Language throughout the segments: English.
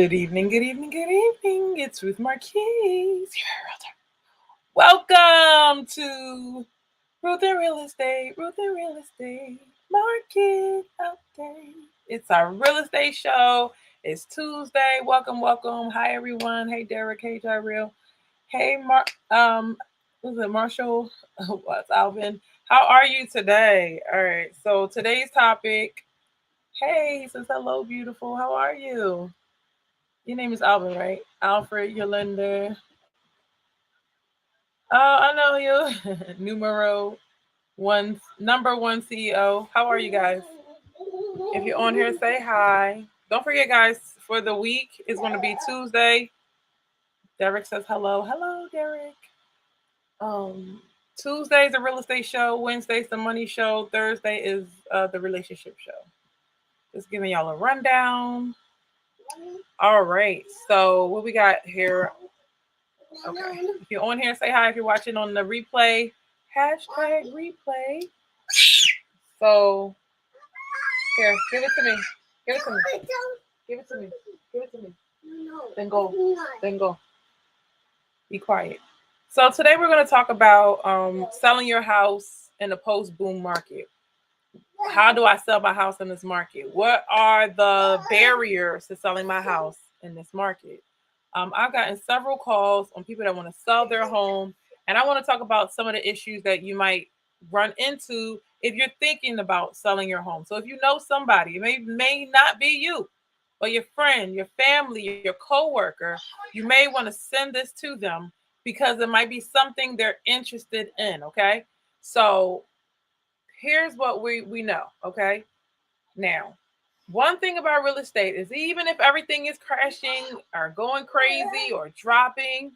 Good evening, good evening, good evening. It's Ruth Marquise, your realtor. Welcome to Ruth and Real Estate, Ruth and Real Estate Market Update. It's our real estate show. It's Tuesday. Welcome, welcome. Hi everyone. Hey Derek. Hey Jyreel. Hey was it Marshall? What's Alvin? How are you today? All right. So today's topic. Hey, he says hello, beautiful. How are you? Your name is Alvin, right? Alfred, Yolanda. Oh, I know you. Numero one, number one CEO. How are you guys? If you're on here, say hi. Don't forget, guys, for the week is going to be Tuesday. Derek says hello. Hello, Derek. Um, Tuesday's the real estate show. Wednesday's the money show. Thursday is the relationship show. Just giving y'all a rundown. All right. So what we got here? Okay. If you're on here, say hi. If you're watching on the replay, hashtag replay. So here, give it to me. Give it to me. Give it to me. Give it to me. Then go. Then go. Be quiet. So today we're going to talk about selling your house in the post-boom market. How do I sell my house in this market? What are the barriers to selling my house in this market? I've gotten several calls on people that want to sell their home, and I want to talk about some of the issues that you might run into if you're thinking about selling your home. So if you know somebody, it may not be you, but your friend, your family, your coworker, you may want to send this to them because it might be something they're interested in. Okay, so here's what we know. Okay, now one thing about real estate is even if everything is crashing or going crazy or dropping,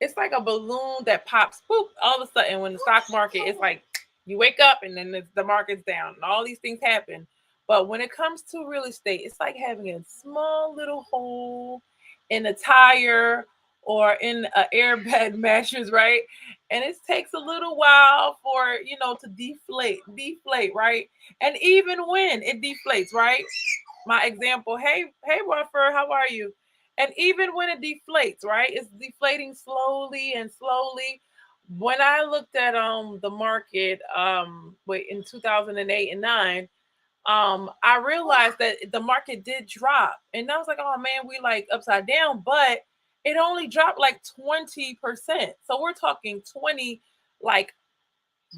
it's like a balloon that pops, boop, all of a sudden when the stock market is like you wake up and then the market's down and all these things happen. But when it comes to real estate, it's like having a small little hole in a tire or in an airbag mattress, right? And it takes a little while for to deflate, right? And even when it deflates, right? My example, hey Ruffer, how are you? And even when it deflates, right? It's deflating slowly and slowly. When I looked at the market wait in 2008 and 9, I realized that the market did drop. And I was like, oh man, we like upside down, but it only dropped like 20%. So we're talking 20, like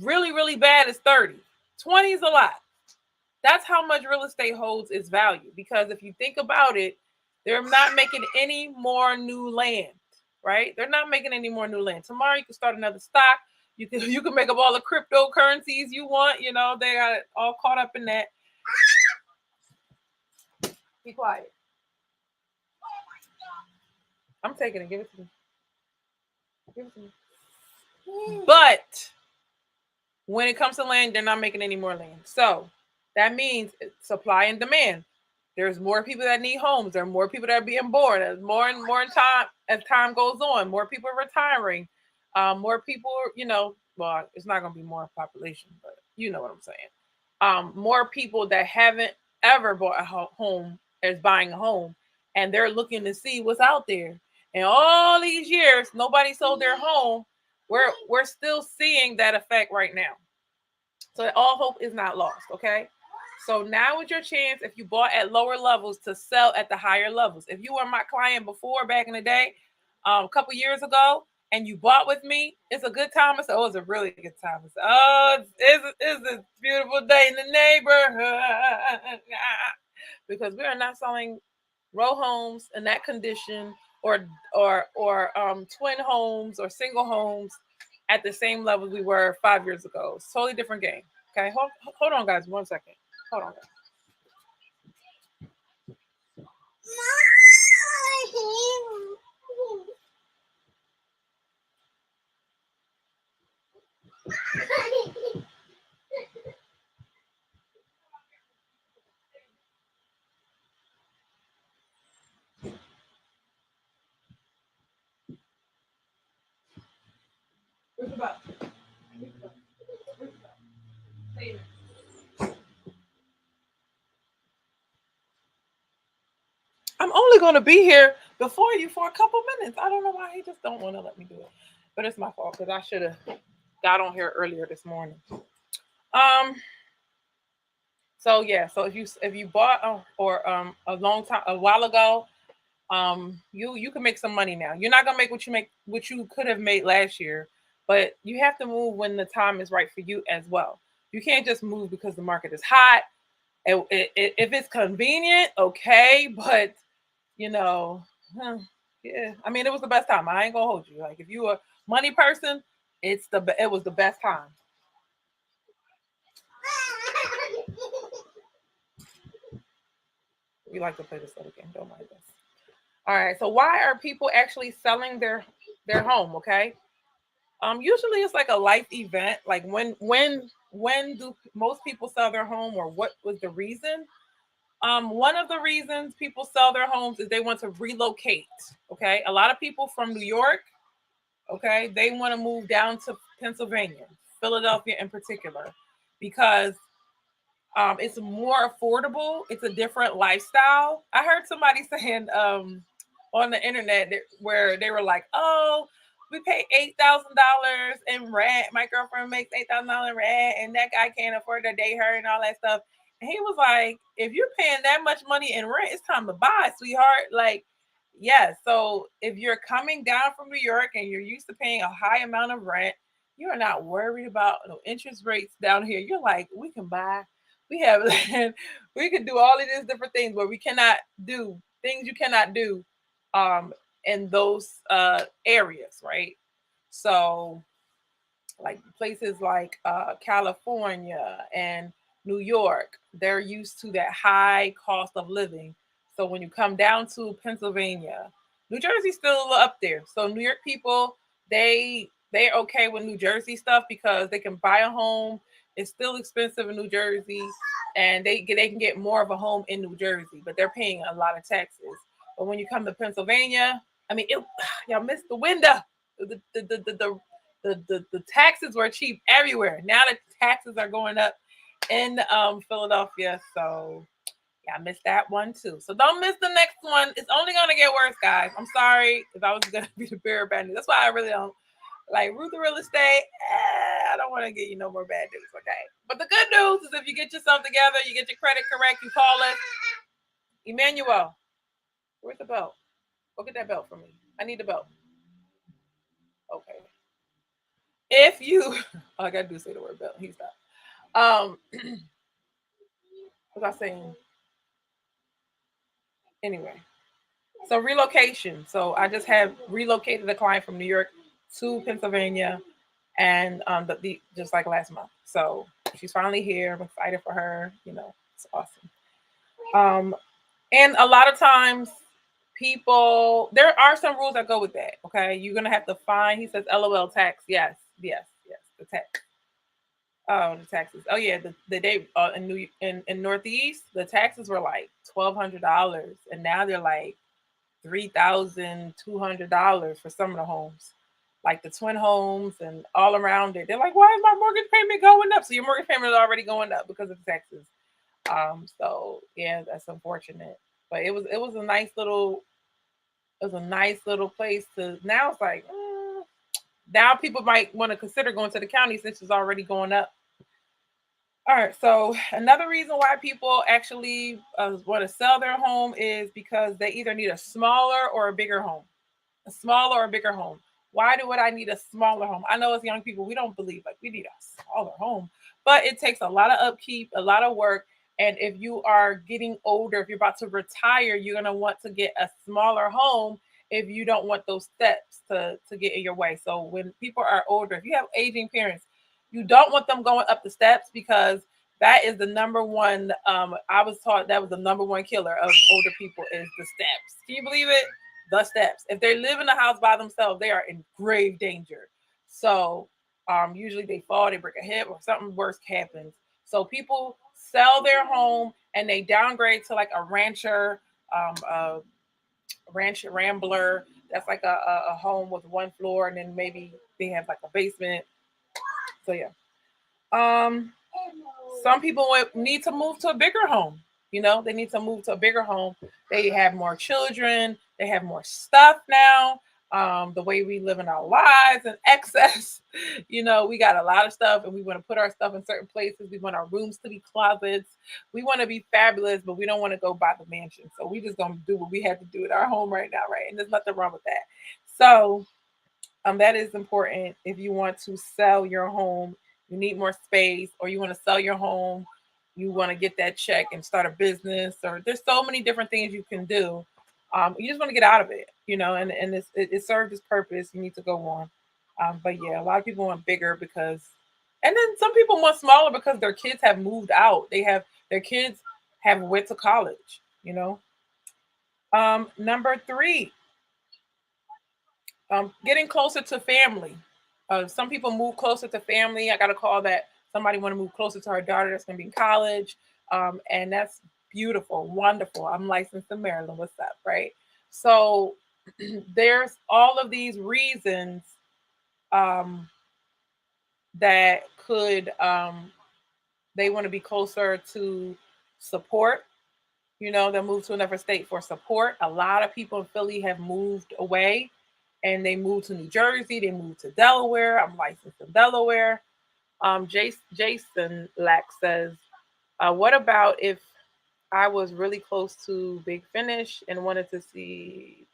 really, really bad is 30. 20 is a lot. That's how much real estate holds its value. Because if you think about it, they're not making any more new land, right? They're not making any more new land. Tomorrow you can start another stock. You can make up all the cryptocurrencies you want. They got all caught up in that. Be quiet. I'm taking it. Give it to me. Give it to me. But when it comes to land, they're not making any more land. So that means supply and demand. There's more people that need homes. There are more people that are being born. As more and more time as time goes on, more people are retiring. More people, well, it's not going to be more population, but you know what I'm saying. More people that haven't ever bought a home is buying a home, and they're looking to see what's out there. And all these years, nobody sold their home. We're still seeing that effect right now. So all hope is not lost. Okay. So now is your chance if you bought at lower levels to sell at the higher levels. If you were my client before back in the day, a couple years ago, and you bought with me, it's a good time. I said, oh, it's a really good time. I said, oh, it's a beautiful day in the neighborhood. Because we are not selling row homes in that condition or twin homes or single homes at the same level we were 5 years ago. It's a totally different game. Okay, hold on, guys, 1 second. Hold on, guys. I'm only going to be here before you for a couple minutes. I don't know why he just don't want to let me do it, but it's my fault because I should have got on here earlier this morning. Um. So yeah. So if you bought or a long time a while ago, you can make some money now. You're not gonna make what you could have made last year, but you have to move when the time is right for you as well. You can't just move because the market is hot. If it's convenient, okay, but you know, huh, yeah. I mean, it was the best time. I ain't gonna hold you. Like if you a money person, it was the best time. We like to play this little game. Don't mind us. All right. So why are people actually selling their home? Okay. Usually it's like a life event. Like when do most people sell their home, or what was the reason? One of the reasons people sell their homes is they want to relocate. Okay, a lot of people from New York, okay, they want to move down to Pennsylvania, Philadelphia in particular, because it's more affordable. It's a different lifestyle. I heard somebody saying on the internet where they were like, "Oh, we pay $8,000 in rent. My girlfriend makes $8,000 in rent, and that guy can't afford to date her and all that stuff." And he was like, "If you're paying that much money in rent, it's time to buy, sweetheart." Like, yeah. So if you're coming down from New York and you're used to paying a high amount of rent, you are not worried about no interest rates down here. You're like, we can buy, we have land, we can do all of these different things where we cannot do things you cannot do um in those areas, right? So like places like California and New York, they're used to that high cost of living. So when you come down to Pennsylvania, New Jersey's still a little up there. So New York people, they're okay with New Jersey stuff because they can buy a home. It's still expensive in New Jersey, and they can get more of a home in New Jersey, but they're paying a lot of taxes. But when you come to Pennsylvania, I mean, y'all missed the window. The taxes were cheap everywhere. Now the taxes are going up in Philadelphia. So yeah, I missed that one too. So don't miss the next one. It's only gonna get worse, guys. I'm sorry if I was gonna be the bearer of bad news. That's why I really don't like Ruth Real Estate. I don't want to get you no more bad news, okay? But the good news is if you get yourself together, you get your credit correct, you call us. Emmanuel, where's the belt? Go get that belt for me. I need the belt. Okay. If you, all I gotta do is say the word belt. He's not. What was I saying? Anyway, so relocation. So I just have relocated a client from New York to Pennsylvania, and just like last month. So she's finally here. I'm excited for her. It's awesome. Um, and a lot of times, people there are some rules that go with that. Okay, you're gonna have to find. He says, "LOL tax." Yes, yes, yes. The tax. Oh, the taxes. Oh yeah, the day in Northeast, the taxes were like $1,200, and now they're like $3,200 for some of the homes, like the twin homes and all around it. They're like, why is my mortgage payment going up? So your mortgage payment is already going up because of the taxes. So yeah, that's unfortunate. But it was a nice little place to. Now it's like now people might want to consider going to the county since it's already going up. All right. So another reason why people actually want to sell their home is because they either need a smaller or a bigger home. A smaller or bigger home. Why would I need a smaller home? I know as young people, we don't believe like we need a smaller home, but it takes a lot of upkeep, a lot of work. And if you are getting older, if you're about to retire, you're going to want to get a smaller home if you don't want those steps to get in your way. So when people are older, if you have aging parents, you don't want them going up the steps because that is the number one. I was taught that was the number one killer of older people is the steps. Can you believe it? The steps. If they live in a house by themselves, they are in grave danger. So usually they fall, they break a hip, or something worse happens. So people sell their home and they downgrade to like a ranch rambler. That's like a home with one floor, and then maybe they have like a basement. So yeah. Um, some people need to move to a bigger home. They need to move to a bigger home. They have more children. They have more stuff now. The way we live in our lives and excess, we got a lot of stuff and we want to put our stuff in certain places. We want our rooms to be closets. We want to be fabulous, but we don't want to go buy the mansion. So we just gonna do what we have to do at our home right now, right? And there's nothing wrong with that. So that is important. If you want to sell your home, you need more space, or you want to sell your home, you want to get that check and start a business, or there's so many different things you can do. You just want to get out of it, and it served its purpose. You need to go on. But yeah, a lot of people want bigger because, and then some people want smaller because their kids have moved out. Their kids have went to college. Number three, getting closer to family. Some people move closer to family. I got a call that somebody want to move closer to her daughter that's going to be in college, and that's beautiful, wonderful. I'm licensed in Maryland. What's up, right? So there's all of these reasons um, that could they want to be closer to support. They'll move to another state for support. A lot of people in Philly have moved away and they moved to New Jersey, they moved to Delaware. I'm licensed in Delaware. Jason Lack says, what about if I was really close to Big Finish and wanted to see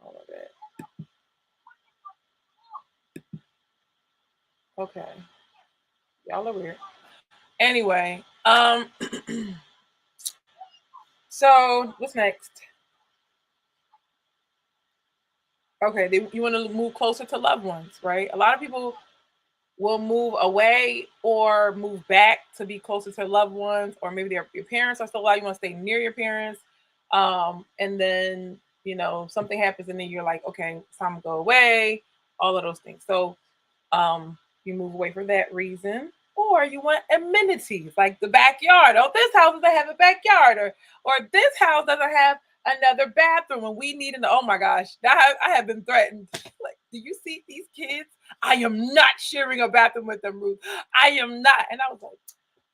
all of it? Okay. Y'all are weird. Anyway, so what's next? Okay, you want to move closer to loved ones, right? A lot of people will move away or move back to be closer to loved ones, or maybe your parents are still alive. You want to stay near your parents, and then something happens, and then you're like, okay, it's time to go away. All of those things. So you move away for that reason, or you want amenities like the backyard. Oh, this house doesn't have a backyard, or this house doesn't have another bathroom, and we need an. Oh my gosh, I have been threatened. Like, do you see these kids? I am not sharing a bathroom with them, Ruth. I am not. And I was like,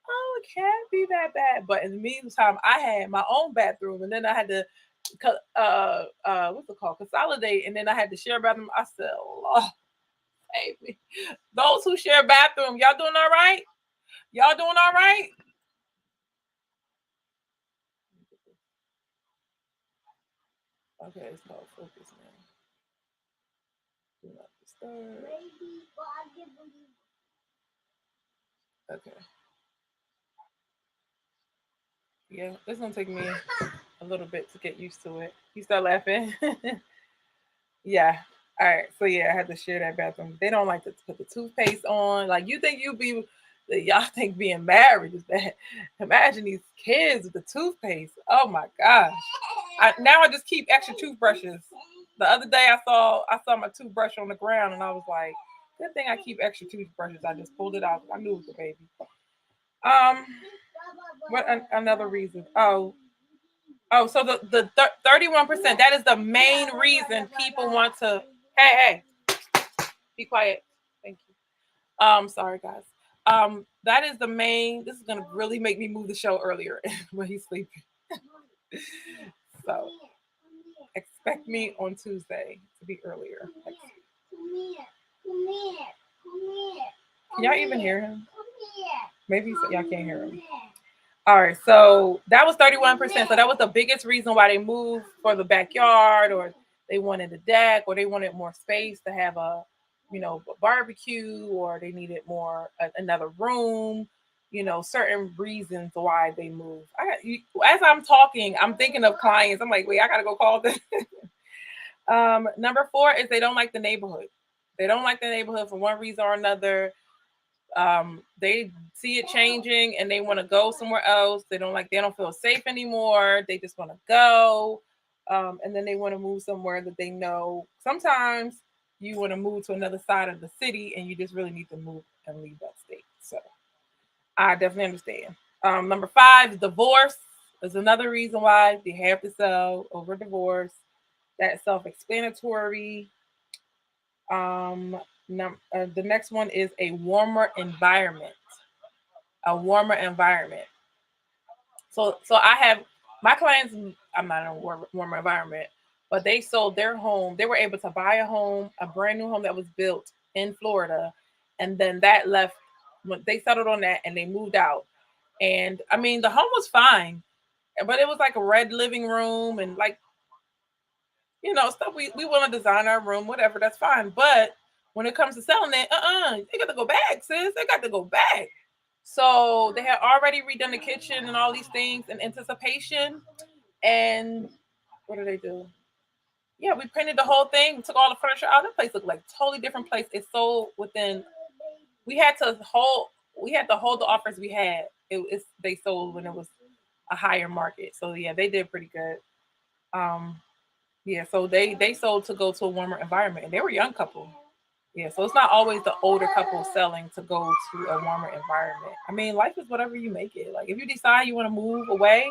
oh, it can't be that bad. But in the meantime, I had my own bathroom, and then I had to what's it called? Consolidate, and then I had to share a bathroom. I said, oh, baby. Those who share a bathroom, y'all doing all right? Y'all doing all right? Okay, it's called focus now. Do not disturb. Okay. Yeah, it's gonna take me a little bit to get used to it. You start laughing. Yeah. All right. So yeah, I had to share that bathroom. They don't like to put the toothpaste on. Like, you think y'all think being married is bad. Imagine these kids with the toothpaste. Oh my gosh. Now I just keep extra toothbrushes. The other day I saw my toothbrush on the ground and I was like, good thing I keep extra toothbrushes. I just pulled it out. I knew it was a baby. Um, another reason? Oh, so the 31%. That is the main reason people want to. Hey, be quiet. Thank you. Sorry guys. That is the main. This is gonna really make me move the show earlier when he's sleeping. So expect me on Tuesday to be earlier. Can y'all even hear him? Maybe y'all can't hear him. All right, so that was 31%. So that was the biggest reason why they moved, for the backyard, or they wanted a deck, or they wanted more space to have a barbecue, or they needed another room. Certain reasons why they moved. As I'm talking, I'm thinking of clients. I'm like, wait, I gotta go call them. Number 4 is they don't like the neighborhood. They don't like the neighborhood for one reason or another. They see it changing and they want to go somewhere else. They don't feel safe anymore. They just want to go. And then they want to move somewhere that they know. Sometimes you want to move to another side of the city and you just really need to move and leave that state. So I definitely understand. Number 5 is divorce. Is another reason why they have to sell over divorce. That's self-explanatory. The next one is a warmer environment. A warmer environment. So I have my clients. I'm not in a warmer environment, but they sold their home. They were able to buy a home, a brand new home that was built in Florida, and then that left. When they settled on that and they moved out. And I mean, the home was fine, but it was like a red living room and like stuff we want to design our room, whatever. That's fine, but when it comes to selling it, they got to go back, sis. They got to go back. So they had already redone the kitchen and all these things in anticipation. And what did they do? Yeah, we painted the whole thing. We took all the furniture out. That place looked like a totally different place. It sold within. We had to hold. We had to hold the offers we had. They sold when it was a higher market. So yeah, they did pretty good. Um, yeah, so they sold to go to a warmer environment, and they were a young couple. Yeah, so it's not always the older couple selling to go to a warmer environment. I mean, life is whatever you make it. Like if you decide you want to move away,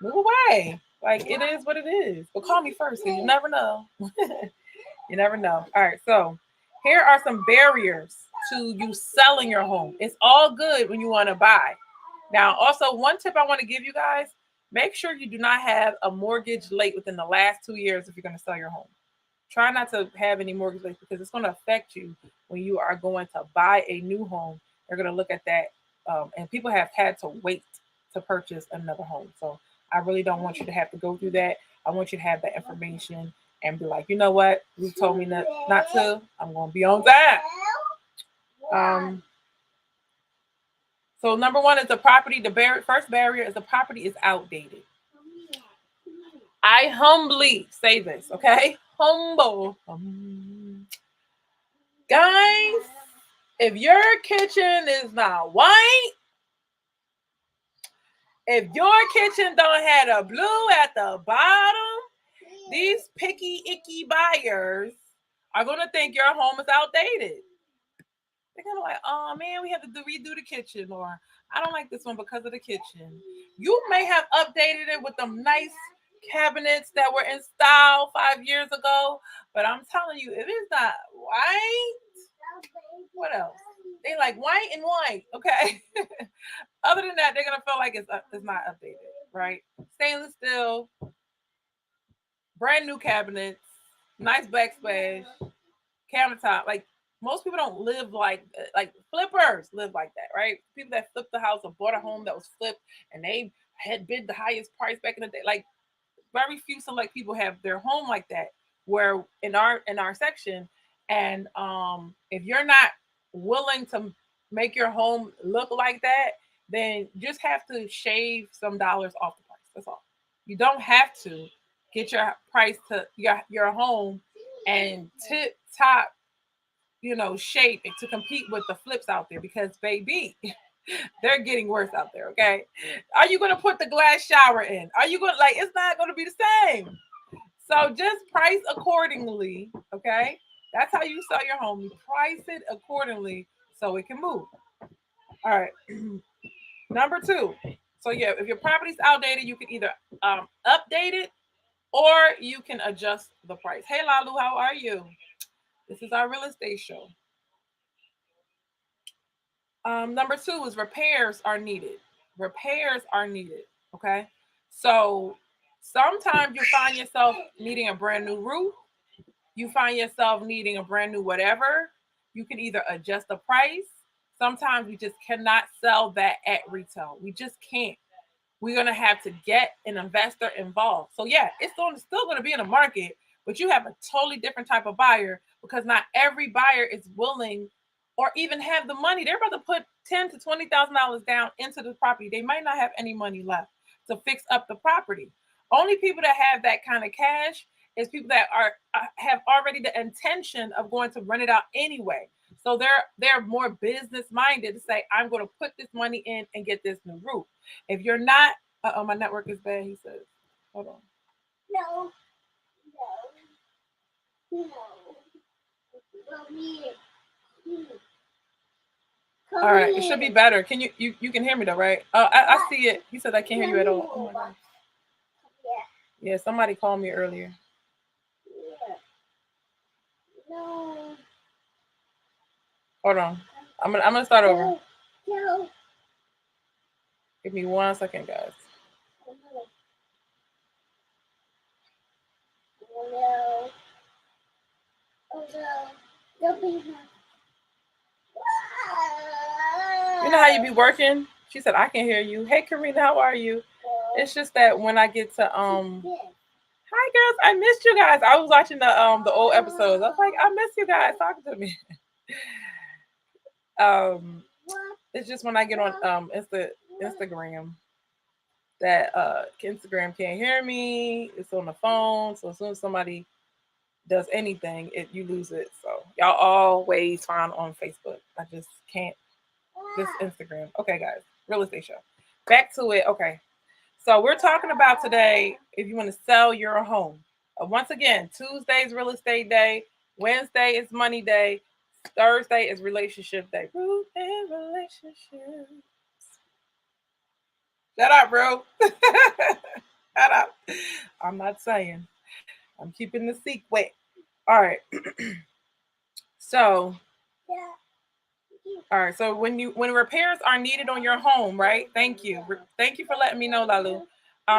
move away. Like it is what it is. But call me first, because you never know. You never know. All right, so here are some barriers to you selling your home. It's all good when you want to buy. Now, also one tip I want to give you guys: make sure you do not have a mortgage late within the last 2 years if you're going to sell your home. Try not to have any mortgage rates because it's going to affect you when you are going to buy a new home. They're going to look at that, and people have had to wait to purchase another home. So I really don't want you to have to go through that. I want you to have that information and be like, you know what? You told me not to. I'm going to be on that. Um, so number one is the property. First barrier is the property is outdated. I humbly say this, okay? Humble. Guys, if your kitchen is not white, if your kitchen don't have a blue at the bottom, these picky, icky buyers are going to think your home is outdated. They're going to be like, oh man, we have to redo the kitchen, or I don't like this one because of the kitchen. You may have updated it with them nice cabinets that were in style 5 years ago, but I'm telling you, if it's not white, what else? They like white and white, okay? Other than that, they're gonna feel like it's not updated, right? Stainless steel, brand new cabinets, nice backsplash, countertop. Like most people don't live like flippers live like that, right? People that flipped the house or bought a home that was flipped and they had bid the highest price back in the day. Like very few select people have their home like that. Where in our section, and if you're not willing to make your home look like that, then just have to shave some dollars off the price. That's all. You don't have to get your price to your home and tip top, shape to compete with the flips out there because baby, they're getting worse out there. Okay, are you gonna put the glass shower in? Are you gonna like? It's not gonna be the same. So just price accordingly. Okay, that's how you sell your home. You price it accordingly so it can move. All right. Number two. So yeah, if your property's outdated, you can either update it or you can adjust the price. Hey Lalu, how are you? This is our real estate show. Number two is repairs are needed. Repairs are needed. Okay. So sometimes you find yourself needing a brand new roof. You find yourself needing a brand new whatever. You can either adjust the price. Sometimes we just cannot sell that at retail. We just can't. We're gonna have to get an investor involved. So yeah, still gonna be in the market, but you have a totally different type of buyer because not every buyer is willing or even have the money. They're about to put $10,000 to $20,000 down into the property. They might not have any money left to fix up the property. Only people that have that kind of cash is people that have already the intention of going to rent it out anyway. So they're more business minded to say, I'm going to put this money in and get this new roof. If you're not, my network is bad. He says, hold on. No, no, no. All right, it should be better. Can you can hear me though, right? Oh, I see it. He said I can't hear you at all. Oh my gosh. Yeah, somebody called me earlier. No. Hold on. I'm gonna start over. No. Give me 1 second, guys. You know how you be working? She said, I can hear you. Hey Karina, how are you? It's just that when I get to hi girls, I missed you guys. I was watching the old episodes. I was like, I miss you guys talking to me. um it's just when I get on Instagram that Instagram can't hear me. It's on the phone. So as soon as somebody does anything, you lose it. So y'all always find on Facebook. I just can't. This Instagram. Okay, guys, real estate show. Back to it. Okay, so we're talking about today if you want to sell your home. Once again, Tuesday's real estate day. Wednesday is money day. Thursday is relationship day. Ruth and relationships. Shut up, bro. Shut up. I'm not saying. I'm keeping the secret. All right. So, all right. So when repairs are needed on your home, right? Thank you. Thank you for letting me know, Lalu.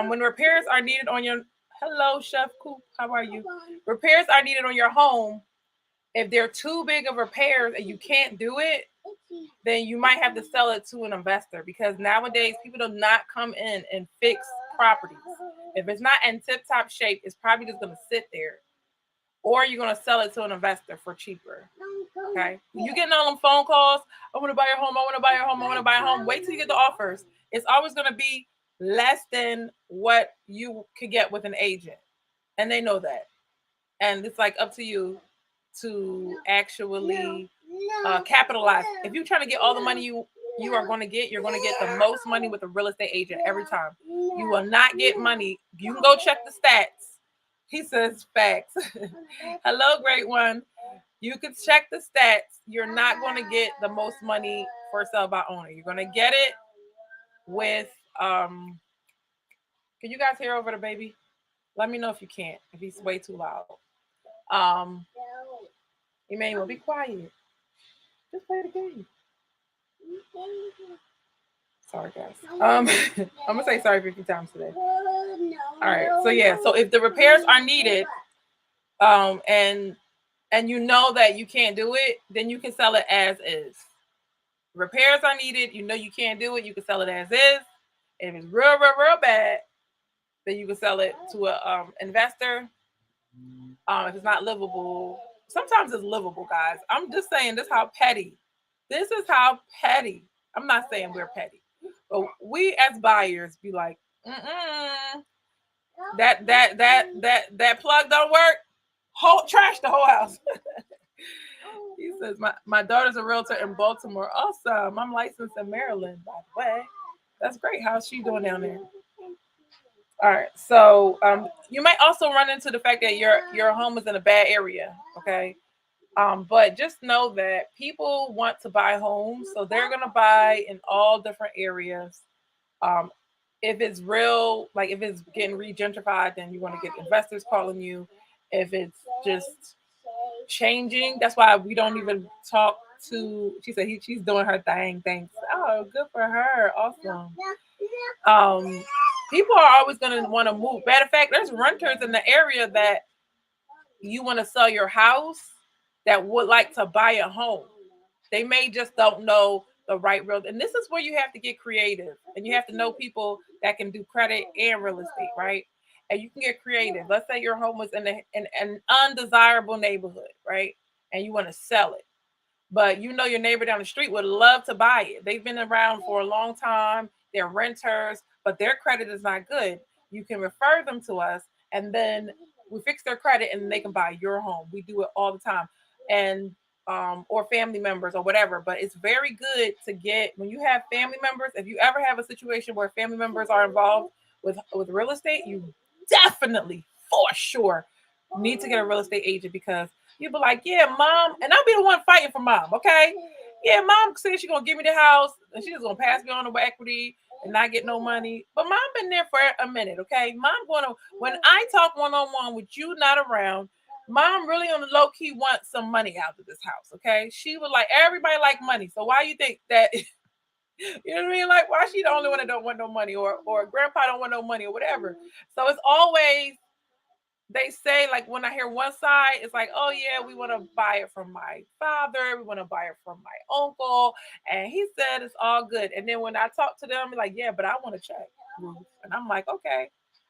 When repairs are needed on your hello, Chef Coop. How are you? Repairs are needed on your home. If they're too big of repairs and you can't do it, then you might have to sell it to an investor because nowadays people do not come in and fix properties. If it's not in tip top shape, it's probably just going to sit there, or you're going to sell it to an investor for cheaper. Okay, when you getting all them phone calls, I want to buy your home, I want to buy your home, I want to buy a home. Wait till you get the offers. It's always going to be less than what you could get with an agent, and they know that. And it's like up to you to actually capitalize. If you're trying to get all the money you are going to get, you're going to get the most money with a real estate agent every time. You will not get money. You can go check the stats. He says facts. Hello, great one. You can check the stats. You're not going to get the most money for a sell by owner. You're going to get it with can you guys hear over the baby? Let me know if you can't. If he's way too loud. Um Emmanuel, be quiet. Just play the game. Sorry, guys. I'm gonna say sorry 50 times today. All right. So yeah. So if the repairs are needed, um, and and you know that you can't do it, then you can sell it as is. Repairs are needed. You know you can't do it. You can sell it as is. If it's real bad, then you can sell it to a investor. If it's not livable, sometimes it's livable, guys. I'm just saying this how petty. This is how petty. I'm not saying we're petty, but we as buyers be like, that plug don't work. Whole trash the whole house. He says my daughter's a realtor in Baltimore. Awesome. I'm licensed in Maryland, by the way. That's great. How's she doing down there? All right. So you might also run into the fact that your home is in a bad area. Okay. But just know that people want to buy homes, so they're gonna buy in all different areas. Um, if it's real, like if it's getting re-gentrified, then you want to get investors calling you. If it's just changing, that's why we don't even talk to. She said she's doing her thing. Thanks. Oh, good for her. Awesome. Um, People are always gonna want to move. Matter of fact, there's renters in the area that you want to sell your house that would like to buy a home. They may just don't know the right real. And this is where you have to get creative, and you have to know people that can do credit and real estate, right? And you can get creative. Let's say your home was in an undesirable neighborhood, right? And you want to sell it, but you know your neighbor down the street would love to buy it. They've been around for a long time. They're renters, but their credit is not good. You can refer them to us, and then we fix their credit, and they can buy your home. We do it all the time, and or family members or whatever. But it's very good to get when you have family members. If you ever have a situation where family members are involved with real estate, you definitely for sure need to get a real estate agent because you'll be like, yeah, mom, and I'll be the one fighting for mom, okay? Yeah, mom said she's gonna give me the house and she's gonna pass me on the equity and not get no money. But mom been there for a minute, okay? Mom gonna when I talk one-on-one with you not around, mom really on the low key wants some money out of this house, okay? She was like, everybody like money. So why you think that you know what I mean? Like, why she the only one that don't want no money, or grandpa don't want no money, or whatever. So it's always they say, like, when I hear one side, it's like, oh yeah, we want to buy it from my father, we want to buy it from my uncle, and he said it's all good. And then when I talk to them, like, yeah, but I want to check, Ruth. And I'm like, okay,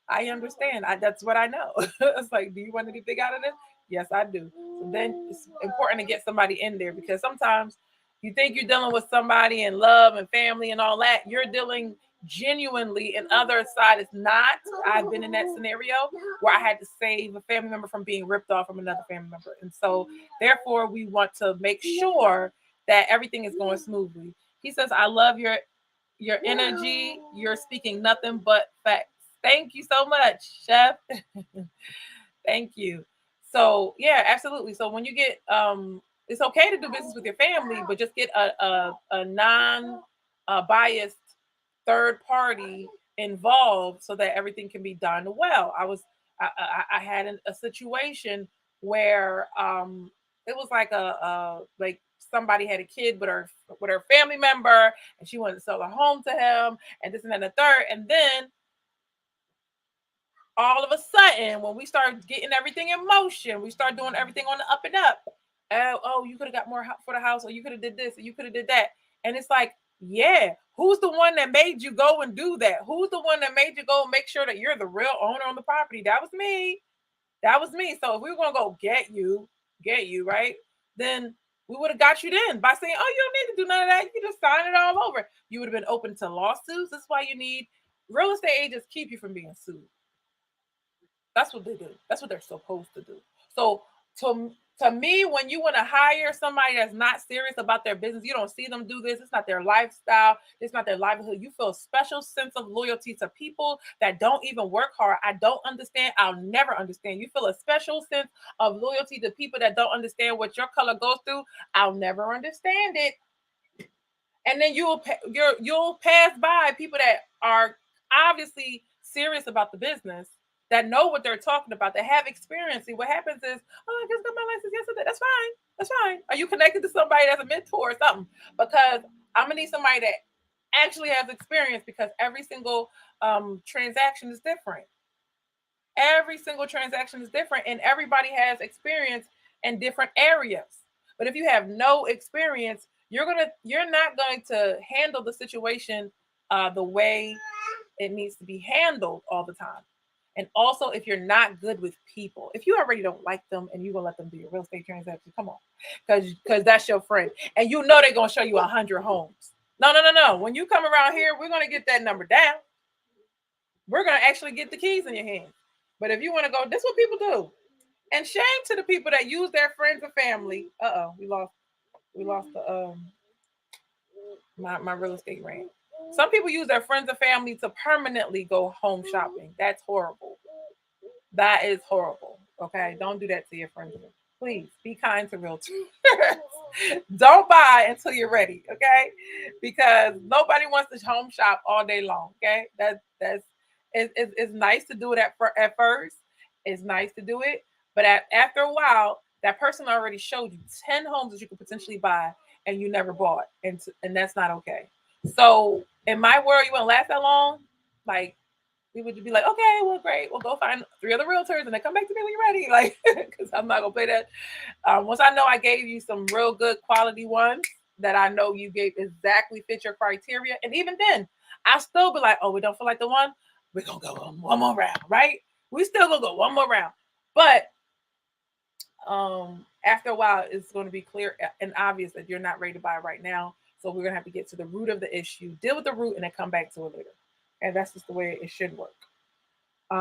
I understand. That's what I know. It's like, do you want anything out of this? Yes, I do. So then it's important to get somebody in there, because sometimes you think you're dealing with somebody in love and family and all that. You're dealing genuinely, and other side is not. I've been in that scenario where I had to save a family member from being ripped off from another family member. And so therefore we want to make sure that everything is going smoothly. He says, I love your energy. You're speaking nothing but facts. Thank you so much, Chef. Thank you. So yeah, absolutely. So when you get it's okay to do business with your family, but just get a non biased third party involved so that everything can be done well. I had a situation where it was like a like somebody had a kid with her family member, and she wanted to sell her home to him, and this and that and the third. And then all of a sudden, when we start getting everything in motion, we start doing everything on the up and up. Oh, you could have got more for the house, or you could have did this, or you could have did that. And it's like, yeah, who's the one that made you go and do that? Who's the one that made you go and make sure that you're the real owner on the property? That was me. That was me. So if we were gonna go get you, right? Then we would have got you then by saying, oh, you don't need to do none of that. You can just sign it all over. You would have been open to lawsuits. That's why you need real estate agents, keep you from being sued. That's what they do. That's what they're supposed to do. So to to me, when you want to hire somebody that's not serious about their business, you don't see them do this. It's not their lifestyle. It's not their livelihood. You feel a special sense of loyalty to people that don't even work hard. I don't understand. I'll never understand. You feel a special sense of loyalty to people that don't understand what your color goes through. I'll never understand it. And then you'll pass by people that are obviously serious about the business, that know what they're talking about, that have experience. See, what happens is, oh, I just got my license yesterday. That's fine. That's fine. Are you connected to somebody that's a mentor or something? Because I'm gonna need somebody that actually has experience, because every single transaction is different. Every single transaction is different, and everybody has experience in different areas. But if you have no experience, you're not going to handle the situation the way it needs to be handled all the time. And also, if you're not good with people, if you already don't like them and you're gonna let them do your real estate transaction, come on, because that's your friend, and you know they're gonna show you 100 homes. No, no, no, no. When you come around here, we're gonna get that number down. We're gonna actually get the keys in your hand. But if you want to go, this is what people do. And shame to the people that use their friends and family. We lost the my real estate rant. Some people use their friends and family to permanently go home shopping. That's horrible. That is horrible. Okay, don't do that to your friends. Please be kind to realtors. Don't buy until you're ready. Okay, because nobody wants to home shop all day long. Okay, it's nice to do it at first. It's nice to do it, but after a while, that person already showed you 10 homes that you could potentially buy, and you never bought, and that's not okay. So in my world, you won't last that long. Like, we would be like, okay, well, great, we'll go find 3 other realtors, and then come back to me when you're ready. Like, because I'm not gonna play that. Once I know I gave you some real good quality ones that I know you gave exactly fit your criteria, and even then, I still be like, oh, we don't feel like the one. We're gonna go one more round, right? We still gonna go one more round, but after a while, it's going to be clear and obvious that you're not ready to buy right now. So we're gonna have to get to the root of the issue, deal with the root, and then come back to it later. And that's just the way it should work.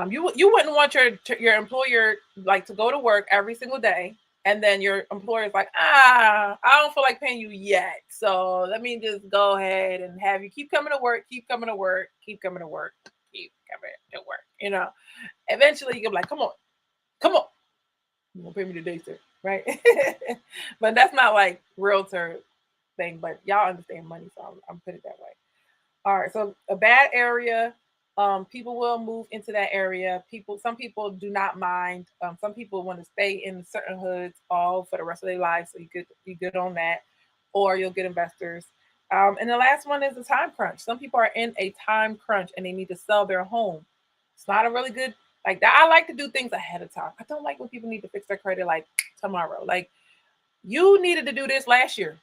You wouldn't want your employer like to go to work every single day, and then your employer is like, I don't feel like paying you yet, so let me just go ahead and have you keep coming to work, keep coming to work, keep coming to work, keep coming to work. Eventually you can be like, come on, you gonna pay me today, sir, right? But that's not like realtor thing, but y'all understand money, so I'm put it that way. All right, so a bad area, people will move into that area. Some people do not mind. Some people want to stay in certain hoods all for the rest of their life, so you good on that, or you'll get investors. And the last one is the time crunch. Some people are in a time crunch and they need to sell their home. It's not a really good Like that, I like to do things ahead of time. I don't like when people need to fix their credit like tomorrow. Like you needed to do this last year.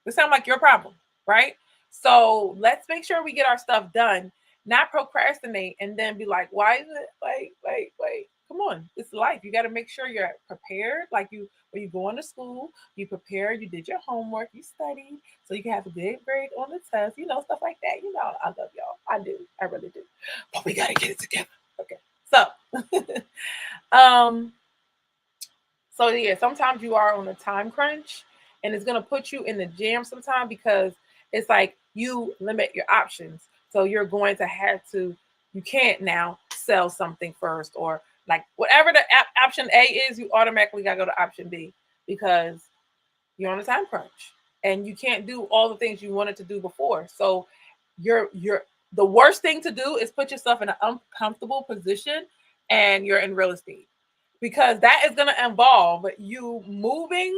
This sounds like your problem, right? So let's make sure we get our stuff done, not procrastinate and then be like, why is it? Wait. Come on, it's life. You got to make sure you're prepared. Like you, when you go into school, you prepare, you did your homework, you studied, so you can have a good grade on the test. Stuff like that. I love y'all. I do. I really do. But we got to get it together. Okay. So, so yeah, sometimes you are on a time crunch and it's gonna put you in the jam sometimes because it's like you limit your options. So you're going to have to, you can't now sell something first or like whatever the option A is, you automatically gotta go to option B because you're on a time crunch and you can't do all the things you wanted to do before. So you're the worst thing to do is put yourself in an uncomfortable position and you're in real estate because that is going to involve you moving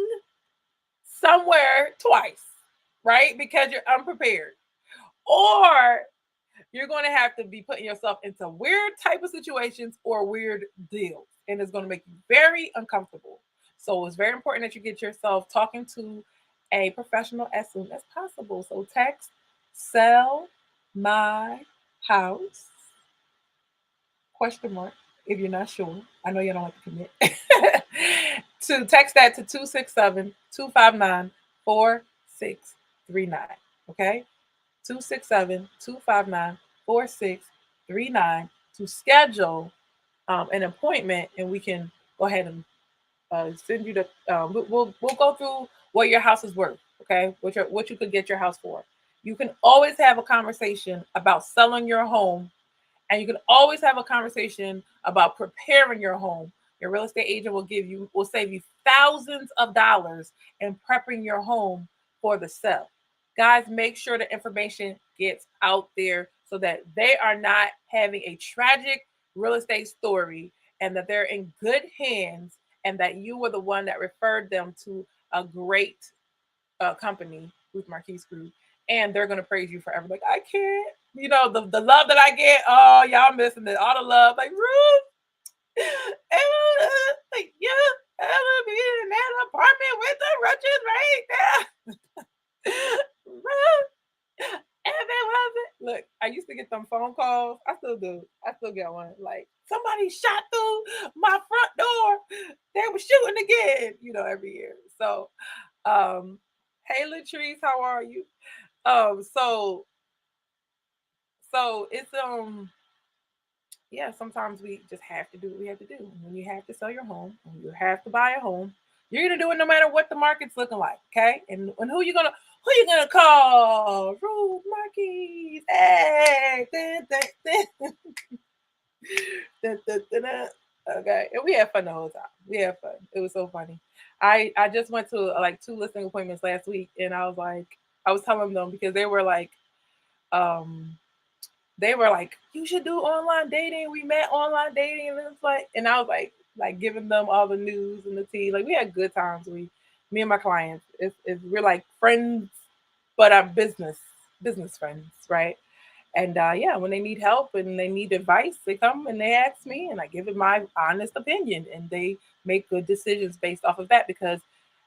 somewhere twice, right? Because you're unprepared. Or you're going to have to be putting yourself into weird type of situations or weird deals. And it's going to make you very uncomfortable. So it's very important that you get yourself talking to a professional as soon as possible. So text sell my house question mark if you're not sure. I know you don't like to commit. To text that to 267-259-4639. Okay? 267-259-4639 to schedule an appointment and we can go ahead and send you the we'll go through what your house is worth, okay? What you could get your house for. You can always have a conversation about selling your home, and you can always have a conversation about preparing your home. Your real estate agent will save you thousands of dollars in prepping your home for the sale. Guys, make sure the information gets out there so that they are not having a tragic real estate story and that they're in good hands and that you were the one that referred them to a great company, Ruth Marquise Group, and they're gonna praise you forever. Like I can't, the love that I get. Oh, y'all missing it. All the love, like Ruth, like yeah, Ella be in that apartment with the roaches right there. Ruth, and it wasn't. Look, I used to get them phone calls. I still do. I still get one. Like somebody shot through my front door. They were shooting again. Every year. So, hey Latrice, how are you? So it's yeah, sometimes we just have to do what we have to do. When you have to sell your home, when you have to buy a home, you're gonna do it no matter what the market's looking like, okay? And who you gonna call? Ruth Marquise. Hey, okay. And we had fun the whole time. We had fun. It was so funny. I just went to like 2 listing appointments last week, and I was telling them because um they were like, you should do online dating. We met online dating, and it's like, and I was like giving them all the news and the tea. Like we had good times. Me and my clients, we're like friends, but our business friends, right? And yeah, when they need help and they need advice, they come and they ask me, and I give it my honest opinion, and they make good decisions based off of that. Because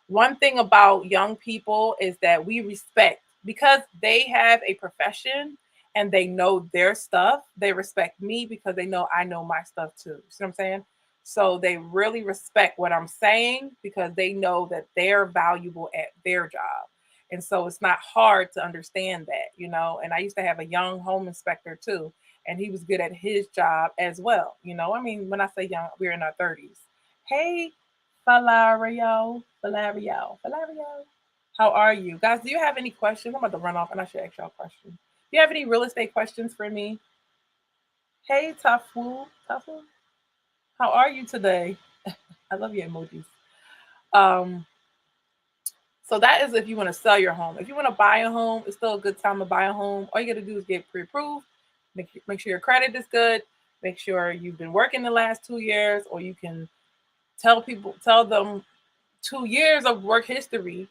one thing about young people is that we respect because they have a profession and they know their stuff. They respect me because they know I know my stuff too. See what I'm saying? So they really respect what I'm saying because they know that they're valuable at their job. And so it's not hard to understand that. And I used to have a young home inspector too, and he was good at his job as well. I mean, when I say young, we're in our 30s. Hey, Valerio. How are you? Guys, do you have any questions? I'm about to run off and I should ask y'all questions. Do you have any real estate questions for me? Hey, Tafu. How are you today? I love your emojis. Um, So that is if you want to sell your home. If you want to buy a home, it's still a good time to buy a home. All you got to do is get pre-approved. Make sure your credit is good. Make sure you've been working the last 2 years, or you can tell them 2 years of work history.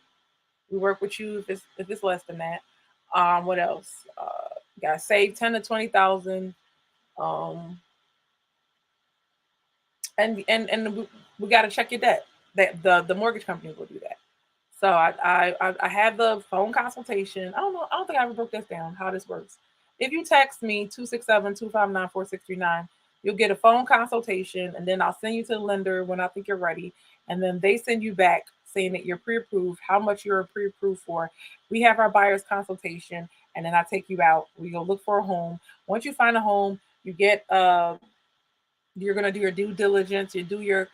We work with you if it's less than that. What else? You gotta save 10 to 20,000. Um, And we got to check your debt. That the mortgage company will do that. So I had the phone consultation. I don't know. I don't think I ever broke this down how this works. If you text me 267-259-4639, you'll get a phone consultation, and then I'll send you to the lender when I think you're ready, and then they send you back saying that you're pre-approved, how much you're pre-approved for. We have our buyer's consultation, and then I take you out. We go look for a home. Once you find a home, you get you're gonna do your due diligence. You do your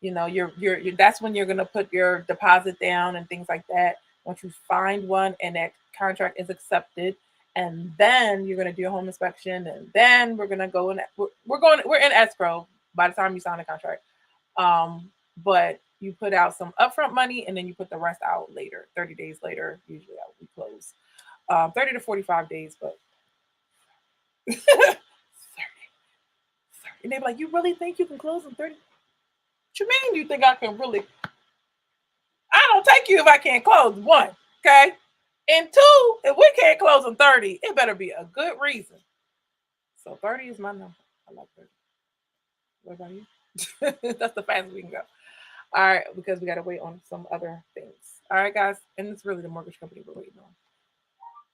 you're that's when you're gonna put your deposit down and things like that. Once you find one and that contract is accepted, and then you're gonna do a home inspection, and then we're gonna go in. We're in escrow by the time you sign the contract. But you put out some upfront money, and then you put the rest out later. 30 days later, usually we close. 30 to 45 days, but 30, 30. And they're like, you really think you can close in 30? What you mean you think I can really? I don't take you if I can't close one, okay? And two, if we can't close in 30, it better be a good reason. So 30 is my number. I like 30. What about you? That's the fastest we can go. All right, because we got to wait on some other things. All right, guys. And it's really the mortgage company we're waiting on.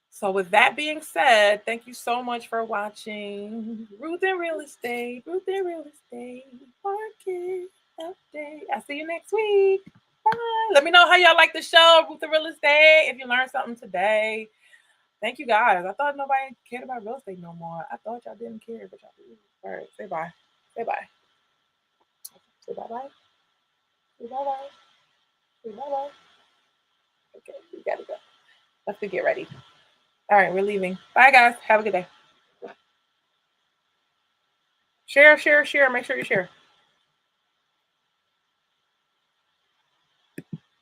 So, with that being said, thank you so much for watching Ruth and Real Estate. Ruth and Real Estate Market Update. I'll see you next week. Bye. Let me know how y'all like the show, Ruth and Real Estate, if you learned something today. Thank you guys. I thought nobody cared about real estate no more. I thought y'all didn't care, but y'all do. All right, say bye. Say bye. Say bye bye. Say bye bye. Say bye bye. Okay, we gotta go. Let's get ready. All right, we're leaving. Bye, guys. Have a good day. Share, share, share. Make sure you share.